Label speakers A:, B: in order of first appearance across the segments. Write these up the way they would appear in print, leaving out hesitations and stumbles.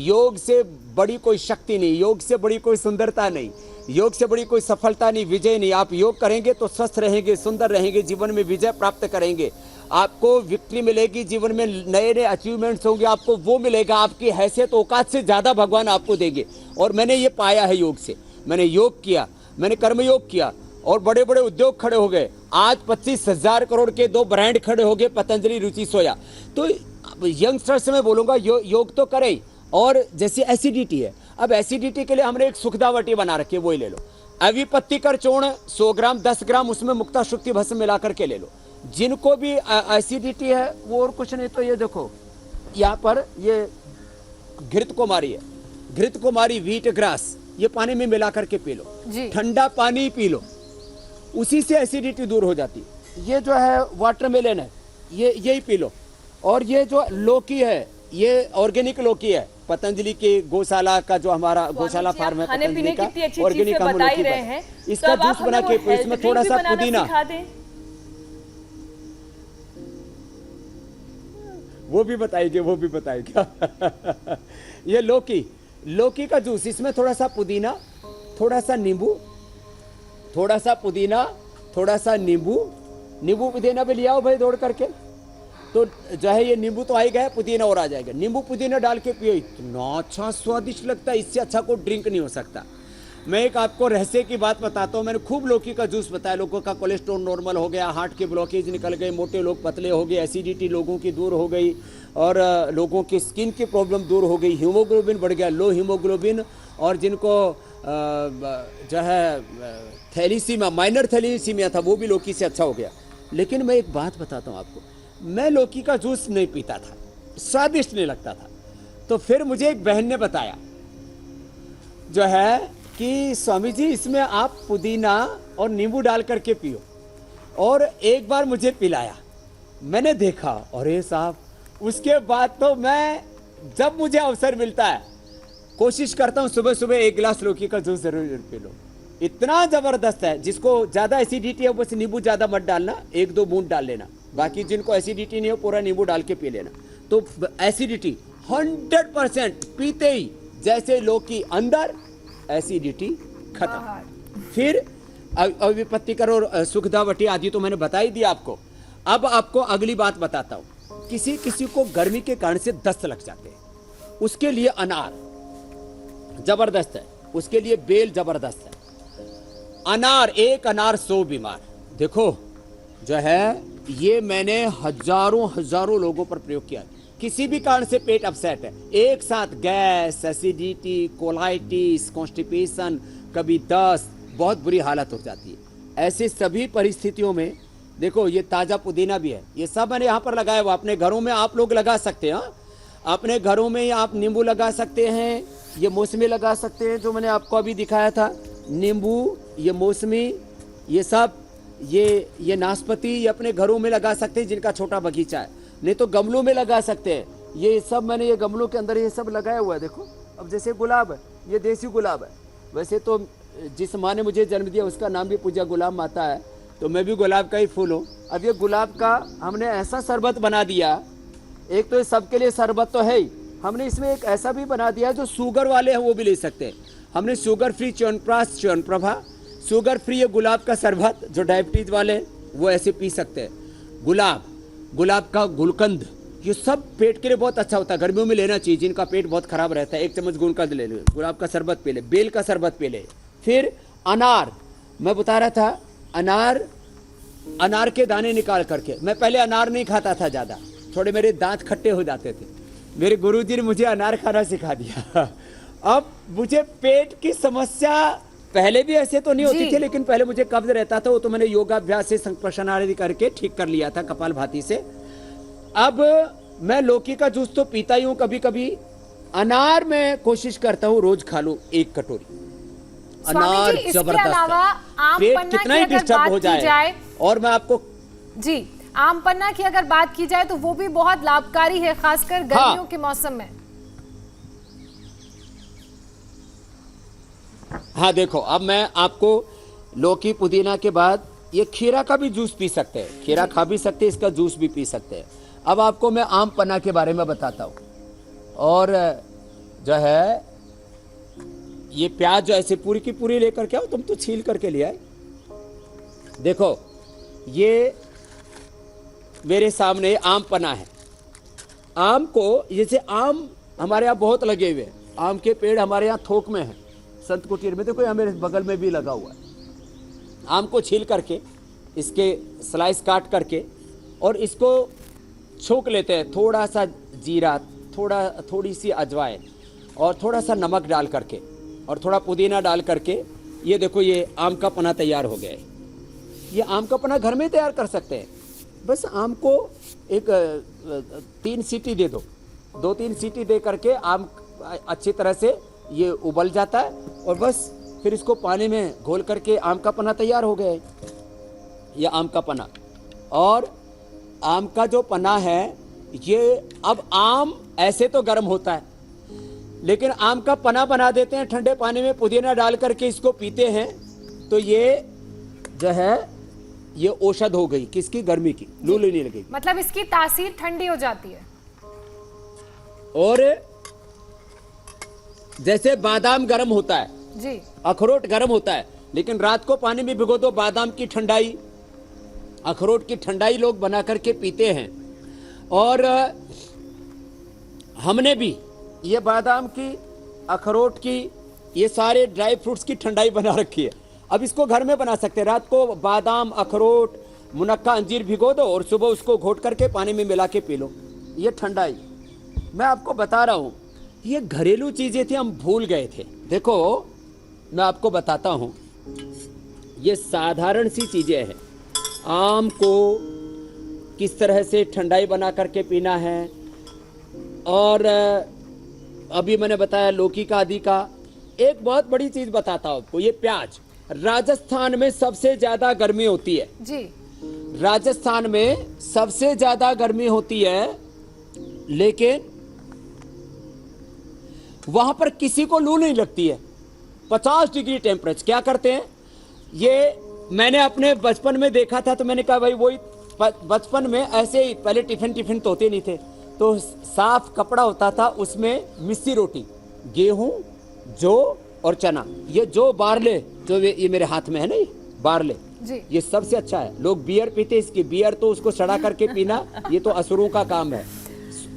A: योग से बड़ी कोई शक्ति नहीं, योग से बड़ी कोई सुंदरता नहीं, योग से बड़ी कोई सफलता नहीं, विजय नहीं। आप योग करेंगे तो स्वस्थ रहेंगे, सुंदर रहेंगे, जीवन में विजय प्राप्त करेंगे, आपको विक्ट्री मिलेगी, जीवन में नए नए अचीवमेंट्स होंगे, आपको वो मिलेगा, आपकी हैसियत औकात से ज़्यादा भगवान आपको देंगे। और मैंने ये पाया है योग से, मैंने योग किया, मैंने कर्मयोग किया और बड़े बड़े उद्योग खड़े हो गए। आज 25,000 करोड़ के 2 ब्रांड खड़े हो गए, पतंजलि, रुचि, सोया। तो यंगस्टर्स से मैं बोलूँगा योग तो करें। और जैसे एसिडिटी है, अब एसिडिटी के लिए हमने एक सुखदावटी बना रखी है, वही ले लो। अविपत्ति कर चूर्ण 100 ग्राम 10 ग्राम उसमें मुक्ता शुक्ति भस्म मिला करके ले लो। जिनको भी एसिडिटी है वो और कुछ नहीं तो ये देखो यहाँ पर ये घृत कुमारी है, घृत कुमारी व्हीट ग्रास, ये पानी में मिला करके पी लो, ठंडा पानी पी लो, उसी से एसिडिटी दूर हो जाती है। ये जो है वाटरमेलन है, ये यही पी लो। और ये जो लौकी है, ये ऑर्गेनिक लौकी है, पतंजलि के गौशाला का जो हमारा गौशाला फार्म है पतंजलि का, ऑर्गेनिक हम लौकी है, इसका जूस बना के इसमें थोड़ा सा पुदीना, वो भी बताएंगे, वो भी बताएगा। ये लौकी का जूस, इसमें थोड़ा सा पुदीना, थोड़ा सा नींबू, थोड़ा सा पुदीना, थोड़ा सा नींबू पुदीना भी ले आओ भाई दौड़ करके। तो जो है ये नींबू तो आ ही गया, पुदीना और आ जाएगा। नींबू पुदीना डाल के पियो, इतना अच्छा स्वादिष्ट लगता है, इससे अच्छा कोई ड्रिंक नहीं हो सकता। मैं एक आपको रहस्य की बात बताता हूँ। मैंने खूब लौकी का जूस बताया, लोगों का कोलेस्ट्रॉल नॉर्मल हो गया, हार्ट के ब्लॉकेज निकल गए, मोटे लोग पतले हो गए, एसिडिटी लोगों की दूर हो गई और लोगों की स्किन की प्रॉब्लम दूर हो गई, हीमोग्लोबिन बढ़ गया, लो हीमोग्लोबिन, और जिनको जो है थैलीसीमिया, माइनर थैलीसीमिया था, वो भी लौकी से अच्छा हो गया। लेकिन मैं एक बात बताता हूँ आपको, मैं लौकी का जूस नहीं पीता था, स्वादिष्ट नहीं लगता था। तो फिर मुझे एक बहन ने बताया जो है कि स्वामी जी इसमें आप पुदीना और नींबू डाल करके पियो, और एक बार मुझे पिलाया, मैंने देखा, अरे साहब, उसके बाद तो मैं जब मुझे अवसर मिलता है कोशिश करता हूँ सुबह सुबह 1 गिलास लौकी का जूस जरूर पी लो। इतना जबरदस्त है। जिसको ज्यादा एसिडिटी है बस नींबू ज्यादा मत डालना, 1-2 बूंद डाल लेना, बाकी जिनको एसिडिटी नहीं हो पूरा नींबू डाल के पी लेना। तो एसिडिटी 100% पीते ही जैसे लौकी अंदर, एसिडिटी खत्म। फिर अविपत्ति कर और सुखदावटी आदि तो मैंने बता ही दिया आपको। अब आपको अगली बात बताता हूं। किसी किसी को गर्मी के कारण से दस्त लग जाते हैं, उसके लिए अनार जबरदस्त है, उसके लिए बेल जबरदस्त है। अनार, एक अनार 100 बीमार। देखो जो है ये मैंने हजारों लोगों पर प्रयोग किया। किसी भी कारण से पेट अपसेट है, एक साथ गैस, एसिडिटी, कोलाइटिस, कॉन्स्टिपेशन, कभी दस्त, बहुत बुरी हालत हो जाती है। ऐसे सभी परिस्थितियों में देखो ये ताज़ा पुदीना भी है, ये सब मैंने यहाँ पर लगाया हुआ। अपने घरों में आप लोग लगा सकते हैं, अपने घरों में आप नींबू लगा सकते हैं, ये मौसमी लगा सकते हैं जो मैंने आपको अभी दिखाया था, नींबू, ये मौसमी, ये सब, ये नाशपाती, ये अपने घरों में लगा सकते हैं जिनका छोटा बगीचा है, नहीं तो गमलों में लगा सकते हैं। ये सब मैंने ये गमलों के अंदर ये सब लगाया हुआ है। देखो अब जैसे गुलाब है, ये देसी गुलाब है। वैसे तो जिस माँ ने मुझे जन्म दिया उसका नाम भी पूजा गुलाब माता है, तो मैं भी गुलाब का ही फूल हूँ। अब ये गुलाब का हमने ऐसा शरबत बना दिया, एक तो ये सबके लिए शरबत तो है ही, हमने इसमें एक ऐसा भी बना दिया जो शुगर वाले हैं वो भी ले सकते हैं। हमने sugar free chyawanprash, Chyawanprabha, sugar free ये गुलाब का शरबत, जो डायबिटीज वाले वो ऐसे पी सकते हैं। गुलाब का गुलकंद, ये सब पेट के लिए बहुत अच्छा होता है, गर्मियों में लेना चाहिए। जिनका पेट बहुत खराब रहता है 1 चम्मच गुलकंद ले लो, गुलाब का शरबत पी ले, बेल का शरबत पी ले। फिर अनार, मैं बता रहा था, अनार के दाने निकाल करके, मैं पहले अनार नहीं खाता था ज़्यादा, थोड़े मेरे दांत खट्टे हो जाते थे, मेरे गुरुजी ने मुझे अनार खाना सिखा दिया। अब मुझे पेट की समस्या पहले भी ऐसे तो नहीं होती थी, लेकिन पहले मुझे कब्ज रहता था, वो तो मैंने योगाभ्यास से संप्रसारण करके ठीक कर लिया था कपालभाति से। अब मैं लौकी का जूस तो पीता ही हूँ, कभी कभी अनार में कोशिश करता हूँ रोज खा लूं 1 कटोरी। अनार जबरदस्त है, पेट कितना ही डिस्टर्ब हो जाए। और मैं आपको
B: जी, आम पन्ना की अगर बात की जाए तो वो भी बहुत लाभकारी है, खासकर गर्मियों के मौसम में।
A: हाँ देखो, अब मैं आपको लौकी पुदीना के बाद ये खीरा का भी जूस पी सकते हैं, खीरा खा भी सकते हैं, इसका जूस भी पी सकते हैं। अब आपको मैं आम पन्ना के बारे में बताता हूँ। और जो है ये प्याज जो ऐसे पूरी की पूरी लेकर के आओ, तुम तो छील करके ले आए। देखो ये मेरे सामने आम पना है। आम को, जैसे आम हमारे यहाँ बहुत लगे हुए हैं, आम के पेड़ हमारे यहाँ थोक में है, संत कुटीर में। देखो हमारे बगल में भी लगा हुआ है। आम को छील करके इसके स्लाइस काट करके और इसको छोंक लेते हैं, थोड़ा सा जीरा, थोड़ी सी अजवाइन और थोड़ा सा नमक डाल करके और थोड़ा पुदीना डाल करके। ये देखो ये आम का पना तैयार हो गया है। ये आम का पना घर में तैयार कर सकते हैं। बस आम को एक 3 सीटी दे दो, 2-3 सीटी दे करके आम अच्छी तरह से ये उबल जाता है और बस फिर इसको पानी में घोल करके आम का पना तैयार हो गया है। ये आम का पना, और आम का जो पना है ये, अब आम ऐसे तो गर्म होता है, लेकिन आम का पना बना देते हैं ठंडे पानी में पुदीना डाल करके, इसको पीते हैं तो ये जो है ये औषध हो गई, किसकी? गर्मी की, लू नहीं लगेगी।
B: मतलब इसकी तासीर ठंडी हो जाती है।
A: और जैसे बादाम गर्म होता है
B: जी,
A: अखरोट गर्म होता है, लेकिन रात को पानी में भिगो दो, बादाम की ठंडाई, अखरोट की ठंडाई लोग बना करके पीते हैं। और हमने भी ये बादाम की, अखरोट की, ये सारे ड्राई फ्रूट्स की ठंडाई बना रखी है। अब इसको घर में बना सकते हैं। रात को बादाम, अखरोट, मुनक्का, अंजीर भिगो दो और सुबह उसको घोट करके पानी में मिला के पी लो। ये ठंडाई मैं आपको बता रहा हूँ, ये घरेलू चीजें थी, हम भूल गए थे। देखो मैं आपको बताता हूँ, ये साधारण सी चीजें हैं। आम को किस तरह से ठंडाई बना करके पीना है, और अभी मैंने बताया लौकी का, आदि का। एक बहुत बड़ी चीज बताता हूं आपको, ये प्याज। राजस्थान में सबसे ज्यादा गर्मी होती है
B: जी,
A: राजस्थान में सबसे ज्यादा गर्मी होती है, लेकिन वहां पर किसी को लू नहीं लगती है। 50 डिग्री टेम्परेचर। क्या करते हैं ये, मैंने अपने बचपन में देखा था, तो मैंने कहा भाई वही बचपन में ऐसे ही, पहले टिफिन तो होते नहीं थे, तो साफ कपड़ा होता था, उसमें मिस्सी रोटी, गेहूं, जौ और चना। ये जो बारले, जो ये मेरे हाथ में है ना, ये बारले
B: जी,
A: ये सबसे अच्छा है। लोग बियर पीते, इसकी बियर तो उसको सड़ा करके पीना, ये तो असुरों का काम है।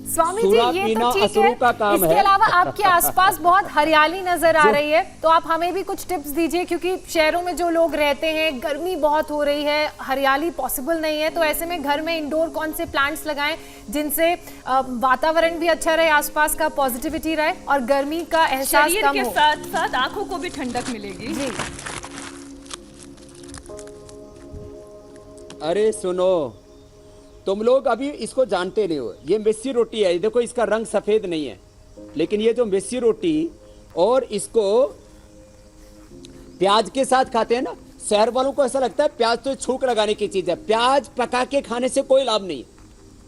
B: स्वामी जी
A: सूरा
B: ये
A: पीना
B: तो ठीक
A: असुरों का काम
B: इसके
A: है।
B: अलावा आपके आसपास बहुत हरियाली नजर आ रही है, तो आप हमें भी कुछ टिप्स दीजिए, क्योंकि शहरों में जो लोग रहते हैं गर्मी बहुत हो रही है, हरियाली पॉसिबल नहीं है, तो ऐसे में घर में इंडोर कौन से प्लांट्स लगाएं जिनसे वातावरण भी अच्छा रहे, आसपास का पॉजिटिविटी रहे और गर्मी का एहसास
C: शरीर
B: कम
C: के
B: हो।
C: साथ साथ आंखों को भी ठंडक मिलेगी।
B: जी,
A: अरे सुनो, तुम लोग अभी इसको जानते नहीं हो। ये मिस्सी रोटी है, देखो इसका रंग सफेद नहीं है, लेकिन ये जो मिस्सी रोटी, और इसको प्याज के साथ खाते हैं ना, शहर वालों को ऐसा लगता है प्याज तो छूक लगाने की चीज है। प्याज पका के खाने से कोई लाभ नहीं है,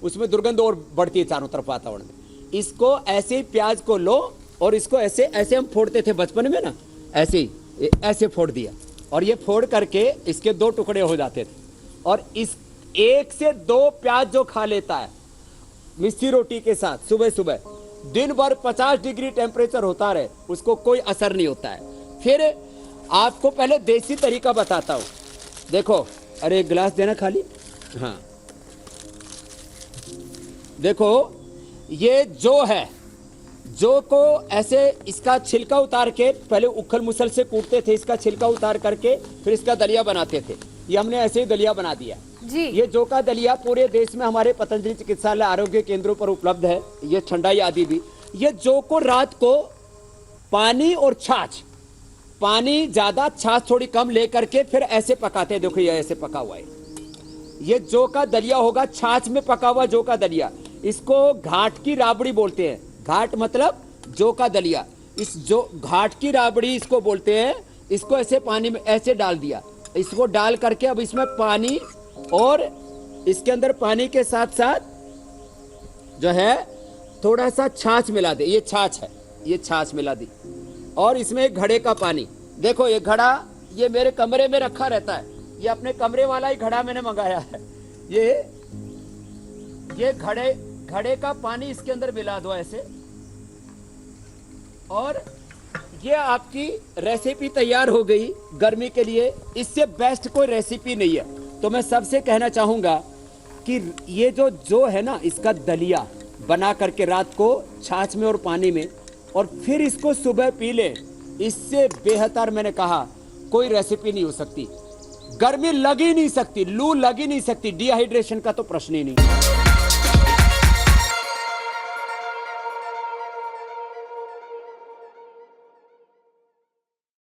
A: उसमें दुर्गंध और बढ़ती है चारों तरफ वातावरण में। इसको ऐसे ही प्याज को लो और इसको ऐसे ऐसे हम फोड़ते थे बचपन में ना, ऐसे ही ऐसे फोड़ दिया, और ये फोड़ करके इसके 2 टुकड़े हो जाते थे। और इस 1 से 2 प्याज जो खा लेता है मिस्सी रोटी के साथ सुबह सुबह, दिन भर 50 डिग्री टेम्परेचर होता रहे, उसको कोई असर नहीं होता है। फिर आपको पहले देसी तरीका बताता हूं। देखो, अरे एक गिलास देना खाली। हाँ देखो, ये जो है, जो को ऐसे इसका छिलका उतार के, पहले उखल मुसल से कूटते थे, इसका छिलका उतार करके फिर इसका दलिया बनाते थे। ये हमने ऐसे ही दलिया बना दिया
B: जी,
A: ये जौ का दलिया पूरे देश में हमारे पतंजलि चिकित्सालय आरोग्य केंद्रों पर उपलब्ध है। ये ठंडाई आदि भी। ये जौ को रात को पानी और छाछ, पानी ज्यादा छाछ थोड़ी कम लेकर के फिर ऐसे पकाते हैं। देखो ये ऐसे पका हुआ है, ये जौ का दलिया होगा, छाछ में पका हुआ जौ का दलिया। इसको घाट की राबड़ी बोलते हैं। घाट मतलब जौ का दलिया। इस जो घाट की राबड़ी इसको बोलते हैं। इसको ऐसे पानी में ऐसे डाल दिया, इसको डाल करके अब इसमें पानी, और इसके अंदर पानी के साथ साथ जो है थोड़ा सा छाछ मिला दे। ये छाछ है, ये छाछ मिला दी, और इसमें एक घड़े का पानी। देखो ये घड़ा, ये मेरे कमरे में रखा रहता है। ये अपने कमरे वाला ही घड़ा मैंने मंगाया है। ये घड़े का पानी इसके अंदर मिला दो ऐसे, और ये आपकी रेसिपी तैयार हो गई गर्मी के लिए। इससे बेस्ट कोई रेसिपी नहीं है। तो मैं सबसे कहना चाहूंगा कि ये जो है ना, इसका दलिया बना करके रात को छाछ में और पानी में, और फिर इसको सुबह पी ले, इससे बेहतर मैंने कहा कोई रेसिपी नहीं हो सकती। गर्मी लग ही नहीं सकती, लू लग ही नहीं सकती, डिहाइड्रेशन का तो प्रश्न ही नहीं।